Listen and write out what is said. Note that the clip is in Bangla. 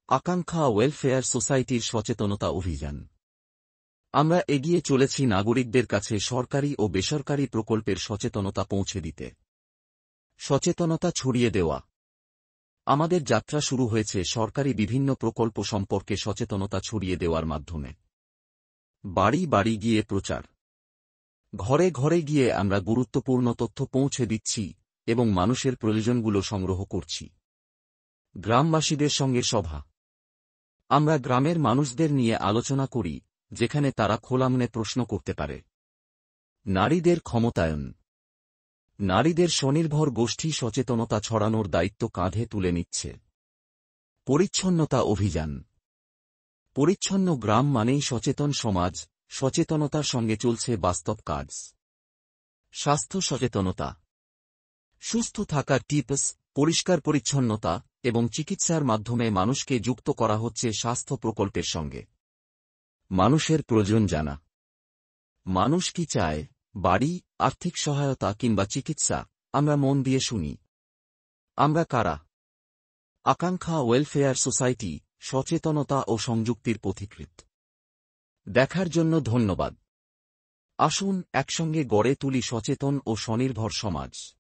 আকাঙ্ক্ষা ওয়েলফেয়ার সোসাইটির সচেতনতা অভিযান। আমরা এগিয়ে চলেছি নাগরিকদের কাছে সরকারি ও বেসরকারি প্রকল্পের সচেতনতা পৌঁছে দিতে। সচেতনতা ছড়িয়ে দেওয়া। আমাদের যাত্রা শুরু হয়েছে সরকারি বিভিন্ন প্রকল্প সম্পর্কে সচেতনতা ছড়িয়ে দেওয়ার মাধ্যমে। বাড়ি বাড়ি গিয়ে প্রচার, ঘরে ঘরে গিয়ে আমরা গুরুত্বপূর্ণ তথ্য পৌঁছে দিচ্ছি এবং মানুষের প্রয়োজনগুলো সংগ্রহ করছি। গ্রামবাসীদের সঙ্গে সভা। আমরা গ্রামের মানুষদের নিয়ে আলোচনা করি, যেখানে তারা খোলামনে প্রশ্ন করতে পারে। নারীদের ক্ষমতায়ন। নারীদের স্বনির্ভর গোষ্ঠী সচেতনতা ছড়ানোর দায়িত্ব কাঁধে তুলে নিচ্ছে। পরিচ্ছন্নতা অভিযান। পরিচ্ছন্ন গ্রাম মানেই সচেতন সমাজ, সচেতনতার সঙ্গে চলছে বাস্তব কাজ। স্বাস্থ্য সচেতনতা। সুস্থ থাকার টিপস, পরিষ্কার পরিচ্ছন্নতা এবং চিকিৎসার মাধ্যমে মানুষকে যুক্ত করা হচ্ছে স্বাস্থ্য প্রকল্পের সঙ্গে। মানুষের প্রয়োজন জানা। মানুষ কি চায়, বাড়ি, আর্থিক সহায়তা কিংবা চিকিৎসা, আমরা মন দিয়ে শুনি। আমরা কারা? আকাঙ্ক্ষা ওয়েলফেয়ার সোসাইটি, সচেতনতা ও সংযুক্তির পথিকৃৎ। দেখার জন্য ধন্যবাদ। আসুন একসঙ্গে গড়ে তুলি সচেতন ও স্বনির্ভর সমাজ।